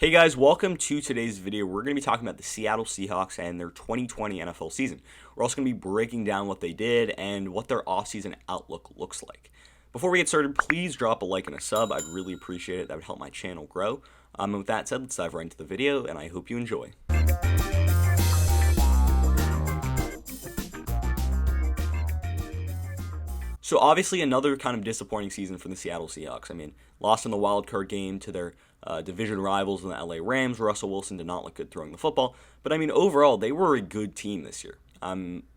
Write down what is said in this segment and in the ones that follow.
Hey guys, welcome to today's video. We're going to be talking about the Seattle Seahawks and their 2020 NFL season. We're also going to be breaking down what they did and what their offseason outlook looks like. Before we get started, please drop a like and a sub. I'd really appreciate it. That would help my channel grow. And with that said, let's dive right into the video, and I hope you enjoy. So obviously another kind of disappointing season for the Seattle Seahawks. I mean, lost in the wild card game to their division rivals in the LA Rams. Russell Wilson did not look good throwing the football. But I mean, overall, they were a good team this year.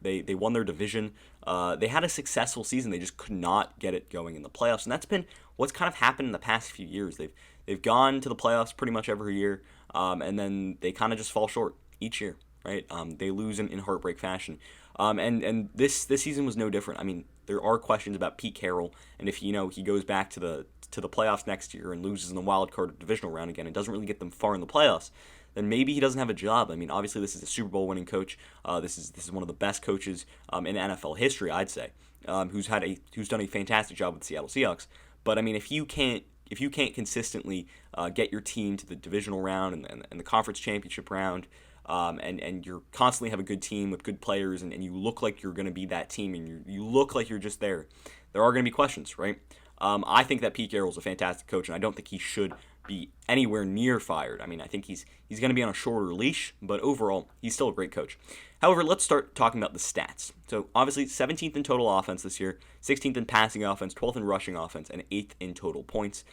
They won their division. They had a successful season. They just could not get it going in the playoffs. And that's been what's kind of happened in the past few years. They've gone to the playoffs pretty much every year. And then they kind of just fall short each year, right? They lose in heartbreak fashion. And this season was no different. I mean, there are questions about Pete Carroll, and if he goes back to the playoffs next year and loses in the wild card divisional round again and doesn't really get them far in the playoffs, then maybe he doesn't have a job. I mean, obviously this is a Super Bowl winning coach. This is one of the best coaches in NFL history, I'd say, who's done a fantastic job with the Seattle Seahawks. But I mean, if you can't consistently get your team to the divisional round and the conference championship round, and you constantly have a good team with good players, and you look like you're going to be that team, and you look like you're just there are going to be questions, right? I think that Pete Carroll's a fantastic coach, and I don't think he should be anywhere near fired. I mean, I think he's going to be on a shorter leash, but overall, he's still a great coach. However, let's start talking about the stats. So, obviously, 17th in total offense this year, 16th in passing offense, 12th in rushing offense, and 8th in total points.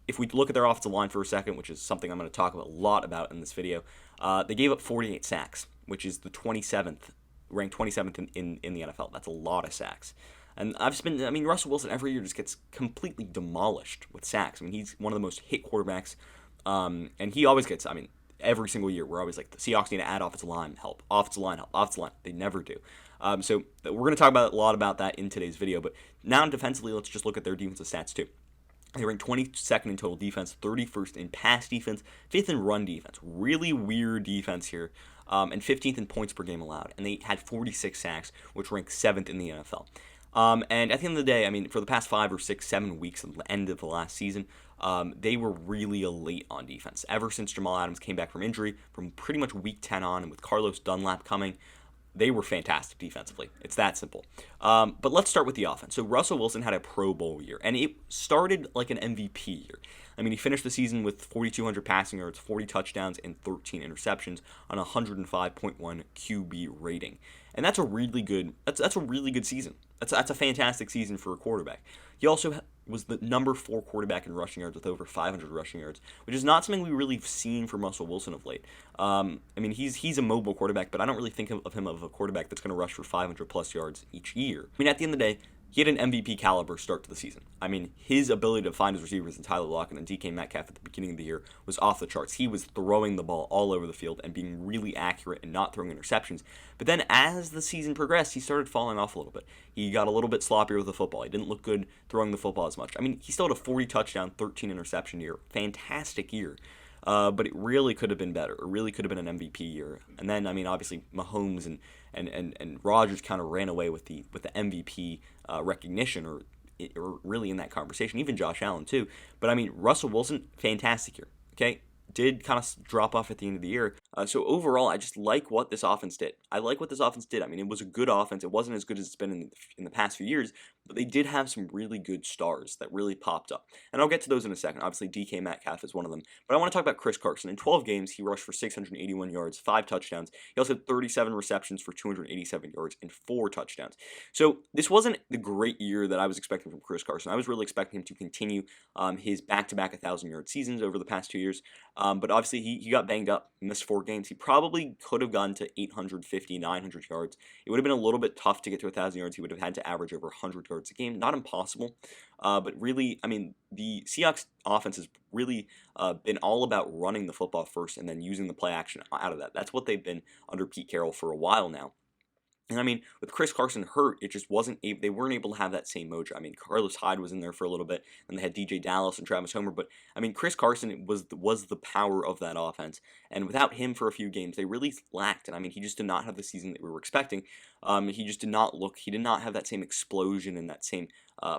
If we look at their offensive line for a second, which is something I'm going to talk a lot about in this video, they gave up 48 sacks, which is the ranked 27th in the NFL. That's a lot of sacks. And Russell Wilson every year just gets completely demolished with sacks. I mean, he's one of the most hit quarterbacks, and he always gets, every single year, we're always like, the Seahawks need to add offensive line help. They never do. So we're going to talk about a lot about that in today's video. But now defensively, let's just look at their defensive stats too. They ranked 22nd in total defense, 31st in pass defense, 5th in run defense. Really weird defense here. And 15th in points per game allowed. And they had 46 sacks, which ranked 7th in the NFL. And at the end of the day, for the past 5 or 6, 7 weeks at the end of the last season, they were really elite on defense. Ever since Jamal Adams came back from injury, from pretty much week 10 on, and with Carlos Dunlap coming, they were fantastic defensively. It's that simple. But let's start with the offense. So Russell Wilson had a Pro Bowl year, and it started like an MVP year. He finished the season with 4,200 passing yards, 40 touchdowns, and 13 interceptions on a 105.1 QB rating. And that's a really good. That's a really good season. That's a fantastic season for a quarterback. He also was the number 4 quarterback in rushing yards with over 500 rushing yards, which is not something we really have seen from Russell Wilson of late. He's a mobile quarterback, but I don't really think of him as a quarterback that's going to rush for 500 plus yards each year. At the end of the day, he had an MVP caliber start to the season. His ability to find his receivers in Tyler Lockett and DK Metcalf at the beginning of the year was off the charts. He was throwing the ball all over the field and being really accurate and not throwing interceptions. But then as the season progressed, he started falling off a little bit. He got a little bit sloppier with the football. He didn't look good throwing the football as much. He still had a 40 touchdown, 13 interception year. Fantastic year. But it really could have been better. It really could have been an MVP year. And then, obviously, Mahomes and Rodgers kind of ran away with the MVP recognition, or really in that conversation. Even Josh Allen too. But Russell Wilson, fantastic year. Okay, did kind of drop off at the end of the year. So overall, I just like what this offense did. It was a good offense. It wasn't as good as it's been in the past few years, but they did have some really good stars that really popped up. And I'll get to those in a second. Obviously, DK Metcalf is one of them. But I want to talk about Chris Carson. In 12 games, he rushed for 681 yards, 5 touchdowns. He also had 37 receptions for 287 yards and 4 touchdowns. So this wasn't the great year that I was expecting from Chris Carson. I was really expecting him to continue his back-to-back 1,000-yard seasons over the past 2 years. But obviously, he got banged up, missed 4 games. He probably could have gone to 850, 900 yards. It would have been a little bit tough to get to 1,000 yards. He would have had to average over 100 yards a game. Not impossible, but really, the Seahawks offense has really been all about running the football first and then using the play action out of that. That's what they've been under Pete Carroll for a while now. And with Chris Carson hurt, it just they weren't able to have that same mojo. Carlos Hyde was in there for a little bit, and they had DJ Dallas and Travis Homer, but Chris Carson was the power of that offense, and without him for a few games, they really lacked. And he just did not have the season that we were expecting. He did not have that same explosion and that same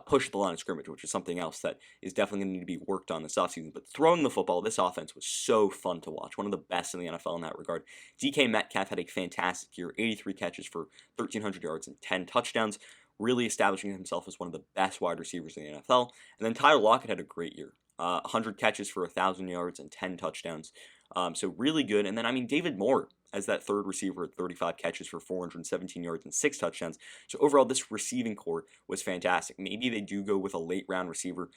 push the line of scrimmage, which is something else that is definitely going to need to be worked on this offseason. But throwing the football, this offense was so fun to watch. One of the best in the NFL in that regard. DK Metcalf had a fantastic year, 83 catches for 1,300 yards and 10 touchdowns, really establishing himself as one of the best wide receivers in the NFL. And then Tyler Lockett had a great year. 100 catches for 1,000 yards and 10 touchdowns. So really good. And then, I mean, David Moore as that third receiver at 35 catches for 417 yards and 6 touchdowns. So overall, this receiving core was fantastic. Maybe they do go with a late round receiver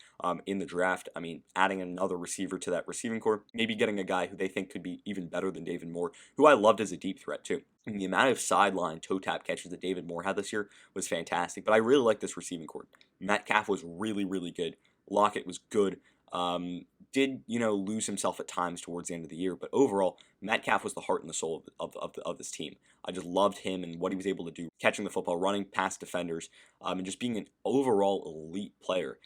in the draft. I mean, adding another receiver to that receiving core, maybe getting a guy who they think could be even better than David Moore, who I loved as a deep threat too. And the amount of sideline toe tap catches that David Moore had this year was fantastic. But I really like this receiving core. Metcalf was really, really good. Lockett was good. Did lose himself at times towards the end of the year, but overall, Metcalf was the heart and the soul of this team. I just loved him and what he was able to do, catching the football, running past defenders, and just being an overall elite player.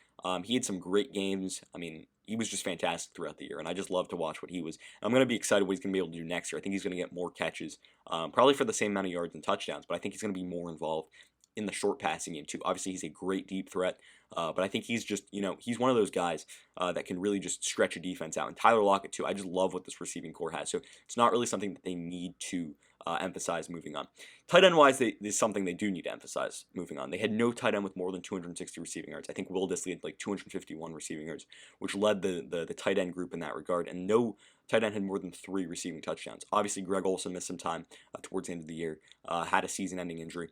He had some great games. I mean, he was just fantastic throughout the year, and I just love to watch what he was. I'm going to be excited what he's going to be able to do next year. I think he's going to get more catches, probably for the same amount of yards and touchdowns, but I think he's going to be more involved in the short passing game too. Obviously, he's a great deep threat, but I think he's just, he's one of those guys that can really just stretch a defense out. And Tyler Lockett too. I just love what this receiving core has. So it's not really something that they need to emphasize moving on. Tight end wise, there's something they do need to emphasize moving on. They had no tight end with more than 260 receiving yards. I think Will Dissly had like 251 receiving yards, which led the tight end group in that regard. And no tight end had more than 3 receiving touchdowns. Obviously, Greg Olsen missed some time towards the end of the year, had a season-ending injury.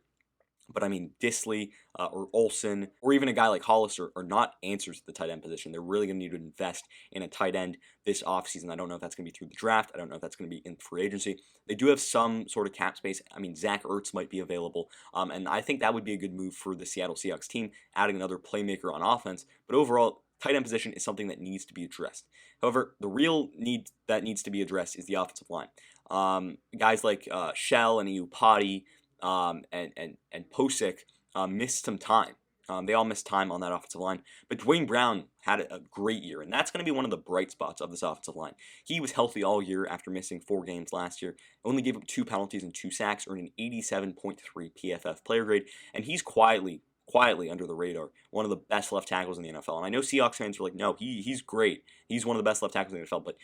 But I mean, Dissly or Olsen or even a guy like Hollister are not answers at the tight end position. They're really going to need to invest in a tight end this offseason. I don't know if that's going to be through the draft. I don't know if that's going to be in free agency. They do have some sort of cap space. I mean, Zach Ertz might be available. And I think that would be a good move for the Seattle Seahawks team, adding another playmaker on offense. But overall, tight end position is something that needs to be addressed. However, the real need that needs to be addressed is the offensive line. Guys like Shell and Iupati, and Pocic missed some time. They all missed time on that offensive line. But Duane Brown had a great year, and that's going to be one of the bright spots of this offensive line. He was healthy all year after missing 4 games last year. Only gave up 2 penalties and 2 sacks, earned an 87.3 PFF player grade, and he's quietly under the radar, one of the best left tackles in the NFL. And I know Seahawks fans are like, no, he's great. He's one of the best left tackles in the NFL, but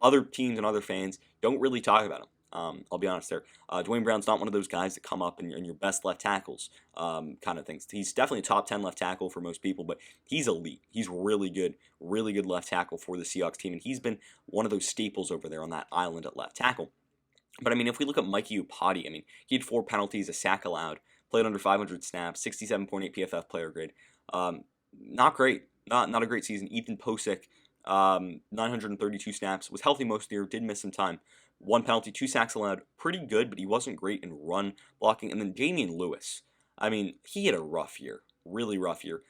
other teams and other fans don't really talk about him. I'll be honest there. Duane Brown's not one of those guys that come up in your best left tackles kind of things. He's definitely a top 10 left tackle for most people, but he's elite. He's really good left tackle for the Seahawks team, and he's been one of those staples over there on that island at left tackle. But I mean, if we look at Mike Iupati, I mean, he had 4 penalties, a sack allowed, played under 500 snaps, 67.8 PFF player grade. Not great. Not a great season. Ethan Pocic, 932 snaps, was healthy most of the year, did miss some time. 1 penalty, 2 sacks allowed, pretty good, but he wasn't great in run blocking. And then Damien Lewis, I mean, he had a rough year, really rough year.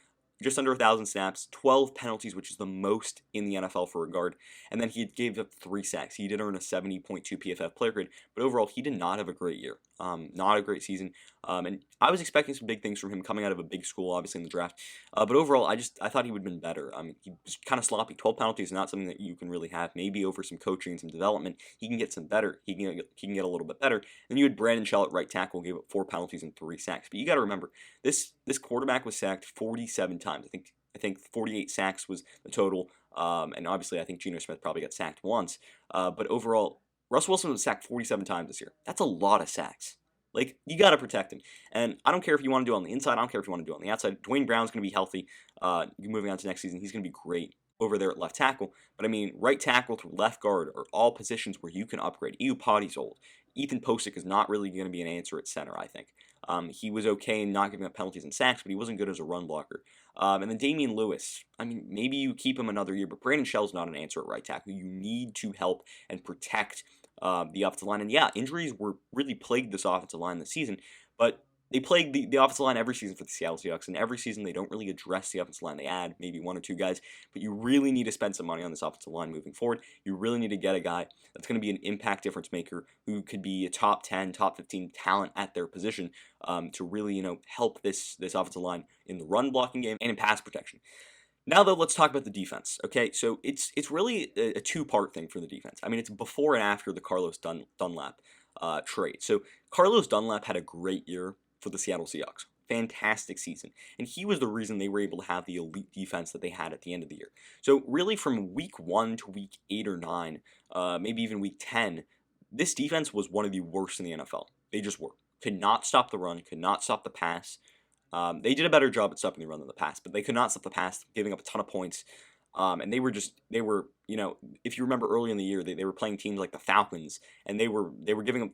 Just under 1,000 snaps, 12 penalties, which is the most in the NFL for a guard. And then he gave up 3 sacks. He did earn a 70.2 PFF player grade, but overall, he did not have a great year. Not a great season. And I was expecting some big things from him coming out of a big school, obviously, in the draft. But overall, I thought he would have been better. He was kind of sloppy. 12 penalties is not something that you can really have. Maybe over some coaching and some development, he can get some better. He can get a little bit better. Then you had Brandon Shell at right tackle, gave up 4 penalties and 3 sacks. But you got to remember, this quarterback was sacked 47 times. I think 48 sacks was the total. And obviously, I think Geno Smith probably got sacked once. But overall, Russell Wilson was sacked 47 times this year. That's a lot of sacks. Like, you got to protect him. And I don't care if you want to do it on the inside. I don't care if you want to do it on the outside. Duane Brown's going to be healthy. Moving on to next season, he's going to be great over there at left tackle. But I mean, right tackle through left guard are all positions where you can upgrade. Iupati's old. Ethan Pocic is not really going to be an answer at center, I think. He was okay in not giving up penalties and sacks, but he wasn't good as a run blocker. And then Damien Lewis, I mean, maybe you keep him another year, but Brandon Shell's not an answer at right tackle. You need to help and protect the offensive line. And yeah, injuries were really plagued this offensive line this season, but they plague the offensive line every season for the Seattle Seahawks, and every season they don't really address the offensive line. They add maybe 1 or 2 guys, but you really need to spend some money on this offensive line moving forward. You really need to get a guy that's going to be an impact difference maker who could be a top 10, top 15 talent at their position to really, help this offensive line in the run blocking game and in pass protection. Now, though, let's talk about the defense, okay? So it's really a 2-part thing for the defense. I mean, it's before and after the Carlos Dunlap trade. So Carlos Dunlap had a great year for the Seattle Seahawks. fantastic season. And he was the reason they were able to have the elite defense that they had at the end of the year. So really from week 1 to week 8 or 9, maybe even week 10, this defense was one of the worst in the NFL. They just were. Could not stop the run, could not stop the pass. They did a better job at stopping the run than the pass, but they could not stop the pass, giving up a ton of points. And they were, if you remember early in the year, they were playing teams like the Falcons, and they were giving up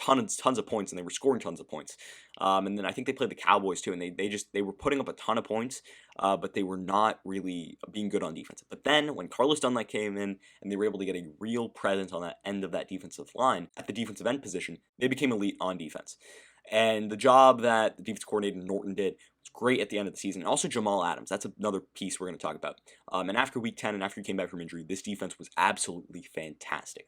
tons of points, and they were scoring tons of points. And then I think they played the Cowboys too, and they were putting up a ton of points, but they were not really being good on defense. But then when Carlos Dunlap came in, and they were able to get a real presence on that end of that defensive line at the defensive end position, they became elite on defense. And the job that the defense coordinator Norton did was great at the end of the season. And also Jamal Adams. That's another piece we're going to talk about. And after week 10 and after he came back from injury, this defense was absolutely fantastic.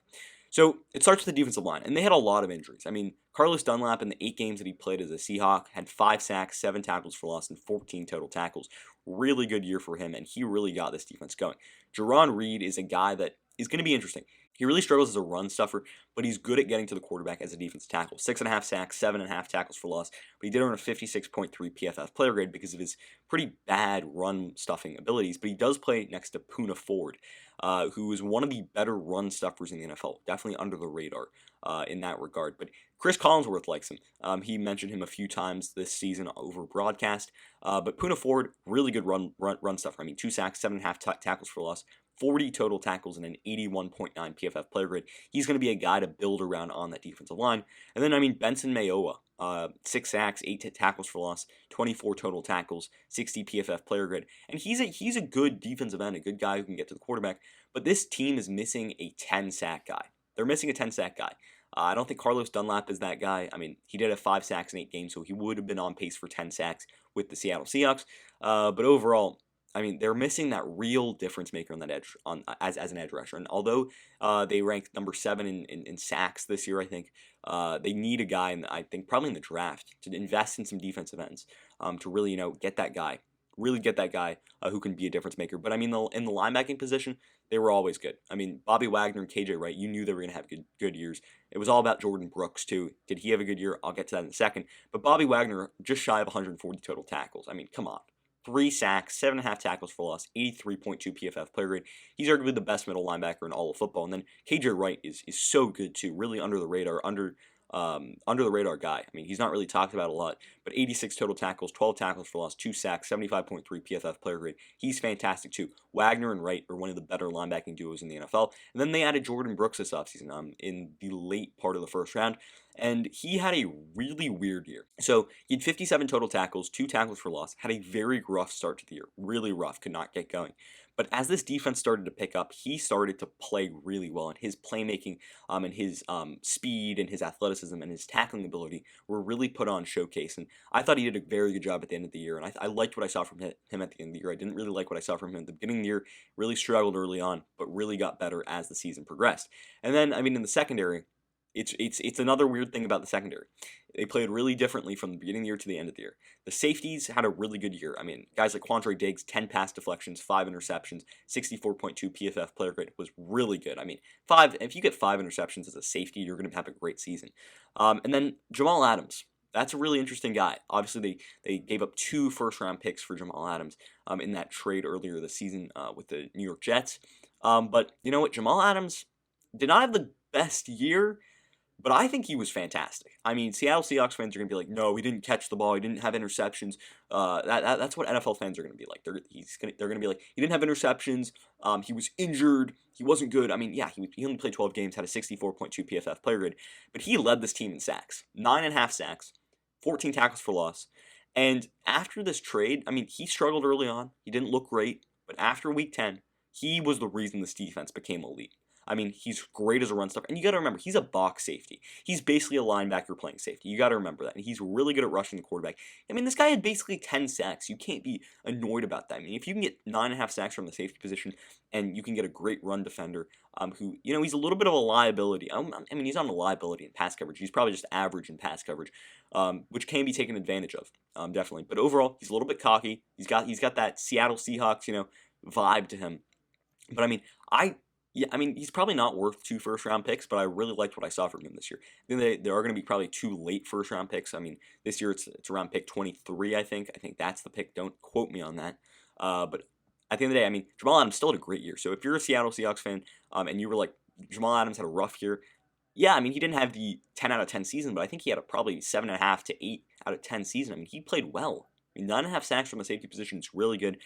So it starts with the defensive line, and they had a lot of injuries. I mean, Carlos Dunlap in the 8 games that he played as a Seahawk had 5 sacks, 7 tackles for loss, and 14 total tackles. Really good year for him, and he really got this defense going. Jarran Reed is a guy that is going to be interesting. He really struggles as a run stuffer, but he's good at getting to the quarterback as a defensive tackle. 6.5 sacks, 7.5 tackles for loss, but he did earn a 56.3 PFF player grade because of his pretty bad run stuffing abilities. But he does play next to Poona Ford, who is one of the better run stuffers in the NFL. Definitely under the radar in that regard. But Chris Collinsworth likes him. He mentioned him a few times this season over broadcast. But Poona Ford, really good run stuffer. I mean, 2 sacks, 7.5 tackles for loss, 40 total tackles, and an 81.9 PFF player grade. He's going to be a guy to build around on that defensive line. And then, I mean, Benson Mayowa, 6 sacks, 8 tackles for loss, 24 total tackles, 60 PFF player grade. And he's a good defensive end, a good guy who can get to the quarterback. But this team is missing a 10-sack guy. They're missing a 10-sack guy. I don't think Carlos Dunlap is that guy. I mean, he did have 5 sacks in 8 games, so he would have been on pace for 10 sacks with the Seattle Seahawks. But overall, I mean, they're missing that real difference maker on that edge, as an edge rusher. And although they ranked number 7 in sacks this year, I think they need a guy, I think probably in the draft, to invest in some defensive ends to really, get that guy. Really get that guy who can be a difference maker. But I mean, in the linebacking position, they were always good. I mean, Bobby Wagner and KJ Wright, you knew they were going to have good years. It was all about Jordyn Brooks, too. Did he have a good year? I'll get to that in a second. But Bobby Wagner, just shy of 140 total tackles. I mean, come on. 3 sacks, 7.5 tackles for loss, 83.2 PFF player grade. He's arguably the best middle linebacker in all of football. And then KJ Wright is so good, too. Really under the radar, under the radar guy. I mean, he's not really talked about a lot, but 86 total tackles, 12 tackles for loss, 2 sacks, 75.3 PFF player grade. He's fantastic too. Wagner and Wright are one of the better linebacking duos in the NFL. And then they added Jordyn Brooks this offseason in the late part of the first round, and he had a really weird year. So he had 57 total tackles, 2 tackles for loss, had a very rough start to the year. Really rough, could not get going. But as this defense started to pick up, he started to play really well, and his playmaking and his speed and his athleticism and his tackling ability were really put on showcase. And I thought he did a very good job at the end of the year, and I liked what I saw from him at the end of the year. I didn't really like what I saw from him at the beginning of the year. Really struggled early on, but really got better as the season progressed. And then, I mean, in the secondary, it's another weird thing about the secondary. They played really differently from the beginning of the year to the end of the year. The safeties had a really good year. I mean, guys like Quandre Diggs, 10 pass deflections, 5 interceptions, 64.2 PFF player grade was really good. I mean, if you get 5 interceptions as a safety, you're going to have a great season. And then Jamal Adams. That's a really interesting guy. Obviously, they gave up 2 first-round picks for Jamal Adams in that trade earlier this season with the New York Jets. But you know what? Jamal Adams did not have the best year, but I think he was fantastic. I mean, Seattle Seahawks fans are going to be like, no, he didn't catch the ball. He didn't have interceptions. That's what NFL fans are going to be like. They're going to be like, he didn't have interceptions. He was injured. He wasn't good. I mean, yeah, he only played 12 games, had a 64.2 PFF player grade, but he led this team in sacks. 9.5 sacks, 14 tackles for loss. And after this trade, I mean, he struggled early on. He didn't look great. But after week 10, he was the reason this defense became elite. I mean, he's great as a run stuffer. And you got to remember, he's a box safety. He's basically a linebacker playing safety. You got to remember that. And he's really good at rushing the quarterback. I mean, this guy had basically 10 sacks. You can't be annoyed about that. I mean, if you can get 9.5 sacks from the safety position and you can get a great run defender who, he's a little bit of a liability. I mean, he's not a liability in pass coverage. He's probably just average in pass coverage, which can be taken advantage of, definitely. But overall, he's a little bit cocky. He's got that Seattle Seahawks, vibe to him. But I mean, Yeah, I mean, he's probably not worth 2 first-round picks, but I really liked what I saw from him this year. I think there are going to be probably 2 late first-round picks. I mean, this year it's around pick 23, I think. I think that's the pick. Don't quote me on that. But at the end of the day, I mean, Jamal Adams still had a great year. So if you're a Seattle Seahawks fan, and you were like, Jamal Adams had a rough year, yeah, I mean, he didn't have the 10 out of 10 season, but I think he had a probably 7.5 to 8 out of 10 season. I mean, he played well. I mean, 9.5 sacks from the safety position is really good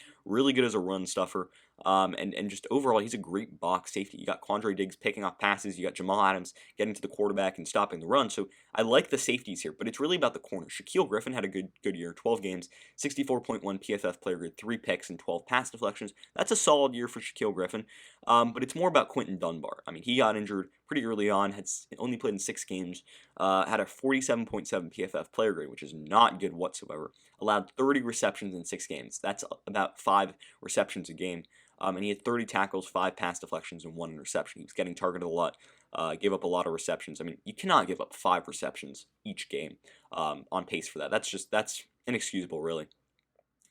as a run stuffer. And just overall, he's a great box safety. You got Quandre Diggs picking off passes. You got Jamal Adams getting to the quarterback and stopping the run. So I like the safeties here, but it's really about the corners. Shaquil Griffin had a good year, 12 games, 64.1 PFF player grade, 3 picks and 12 pass deflections. That's a solid year for Shaquil Griffin. But it's more about Quinton Dunbar. I mean, he got injured pretty early on, had only played in 6 games, had a 47.7 PFF player grade, which is not good whatsoever. Allowed 30 receptions in 6 games. That's about 5 receptions a game. And he had 30 tackles, 5 pass deflections, and 1 interception. He was getting targeted a lot, gave up a lot of receptions. I mean, you cannot give up 5 receptions each game on pace for that. That's inexcusable, really.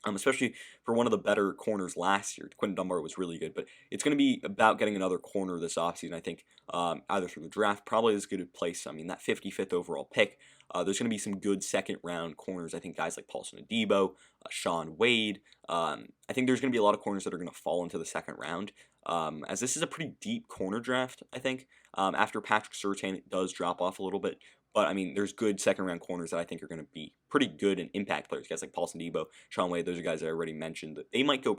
Especially for one of the better corners last year. Quinton Dunbar was really good, but it's going to be about getting another corner this offseason, I think, either through the draft, probably as good a place. I mean, that 55th overall pick, there's going to be some good second-round corners. I think guys like Paulson Adebo, Shaun Wade. I think there's going to be a lot of corners that are going to fall into the second round, as this is a pretty deep corner draft, I think. After Patrick Surtain, it does drop off a little bit. But, I mean, there's good second-round corners that I think are going to be pretty good and impact players. Guys like Paulson Adebo, Shaun Wade, those are guys that I already mentioned. They might go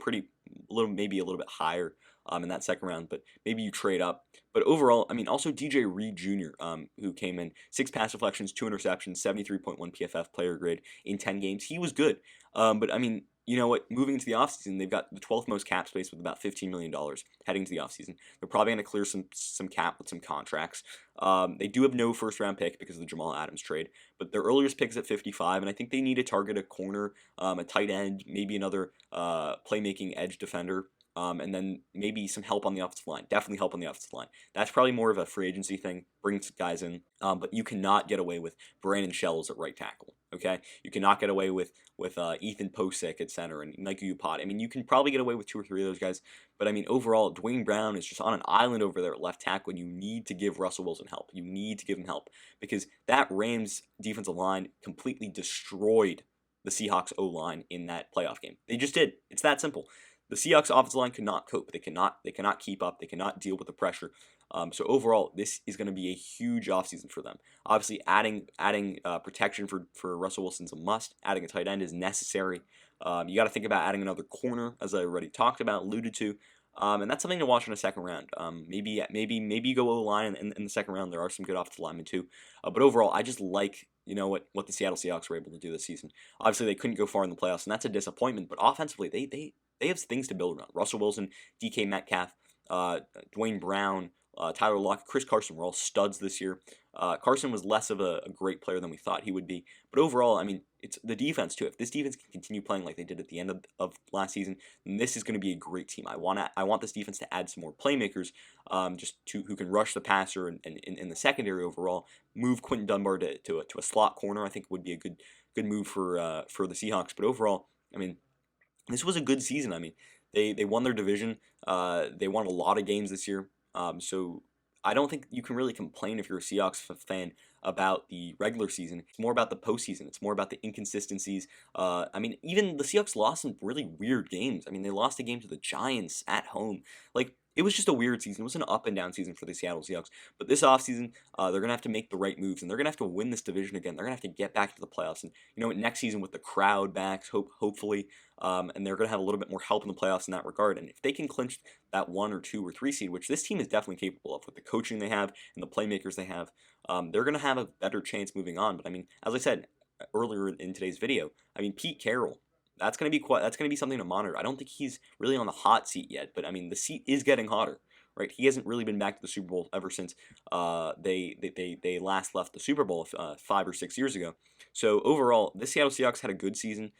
maybe a little bit higher in that second round, but maybe you trade up. But overall, I mean, also DJ Reed Jr., who came in 6 pass deflections, 2 interceptions, 73.1 PFF player grade in 10 games. He was good. But, I mean, you know what? Moving into the offseason, they've got the 12th most cap space with about $15 million heading to the offseason. They're probably going to clear some cap with some contracts. They do have no first-round pick because of the Jamal Adams trade, but their earliest pick is at 55, and I think they need to target a corner, a tight end, maybe another playmaking edge defender, and then maybe some help on the offensive line. Definitely help on the offensive line. That's probably more of a free agency thing. Bring guys in, but you cannot get away with Brandon Shells at right tackle. Okay, you cannot get away with Ethan Pocic at center and Mike Iupati. I mean, you can probably get away with 2 or 3 of those guys, but I mean, overall, Duane Brown is just on an island over there at left tackle, and you need to give Russell Wilson help. You need to give him help because that Rams defensive line completely destroyed the Seahawks O-line in that playoff game. They just did. It's that simple. The Seahawks offensive line could not cope. They cannot keep up. They cannot deal with the pressure. So overall, this is going to be a huge offseason for them. Obviously, adding protection for Russell Wilson's a must. Adding a tight end is necessary. You got to think about adding another corner, as I already talked about, alluded to. And that's something to watch in the second round. Maybe you go O-line in the second round. There are some good offensive linemen too. But overall, I just like what the Seattle Seahawks were able to do this season. Obviously, they couldn't go far in the playoffs, and that's a disappointment. But offensively, they have things to build around. Russell Wilson, DK Metcalf, Duane Brown, Tyler Lockett, Chris Carson were all studs this year. Carson was less of a great player than we thought he would be. But overall, I mean, it's the defense too. If this defense can continue playing like they did at the end of last season, then this is going to be a great team. I want this defense to add some more playmakers, who can rush the passer and in the secondary overall. Move Quinton Dunbar to a slot corner. I think would be a good move for the Seahawks. But overall, I mean, this was a good season. I mean, they won their division. They won a lot of games this year. So I don't think you can really complain if you're a Seahawks fan about the regular season. It's more about the postseason. It's more about the inconsistencies. I mean, even the Seahawks lost some really weird games. I mean, they lost a game to the Giants at home. Like, it was just a weird season. It was an up and down season for the Seattle Seahawks. But this offseason, they're going to have to make the right moves, and they're going to have to win this division again. They're going to have to get back to the playoffs. And, next season with the crowd back, hopefully, and they're going to have a little bit more help in the playoffs in that regard. And if they can clinch that 1 or 2 or 3 seed, which this team is definitely capable of with the coaching they have and the playmakers they have, they're going to have a better chance moving on. But, I mean, as I said earlier in today's video, I mean, Pete Carroll, that's going to be something to monitor. I don't think he's really on the hot seat yet, but I mean, the seat is getting hotter, right? He hasn't really been back to the Super Bowl ever since they last left the Super Bowl 5 or 6 years ago. So overall, the Seattle Seahawks had a good season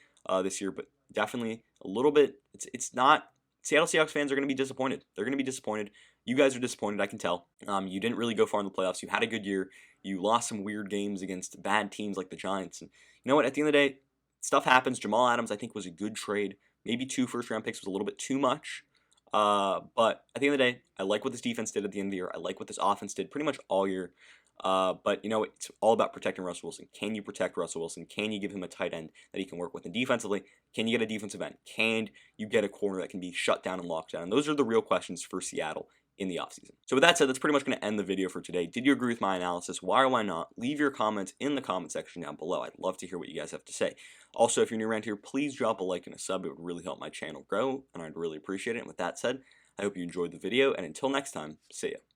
this year, but definitely a little bit. It's not. Seattle Seahawks fans are going to be disappointed. They're going to be disappointed. You guys are disappointed, I can tell. You didn't really go far in the playoffs. You had a good year. You lost some weird games against bad teams like the Giants. And you know what? At the end of the day, stuff happens. Jamal Adams, I think, was a good trade. Maybe 2 first-round picks was a little bit too much. But at the end of the day, I like what this defense did at the end of the year. I like what this offense did pretty much all year. But, it's all about protecting Russell Wilson. Can you protect Russell Wilson? Can you give him a tight end that he can work with? And defensively, can you get a defensive end? Can you get a corner that can be shut down and locked down? And those are the real questions for Seattle in the offseason. So with that said, that's pretty much going to end the video for today. Did you agree with my analysis? Why or why not? Leave your comments in the comment section down below. I'd love to hear what you guys have to say. Also, if you're new around here, please drop a like and a sub. It would really help my channel grow, and I'd really appreciate it. And with that said, I hope you enjoyed the video, and until next time, see ya.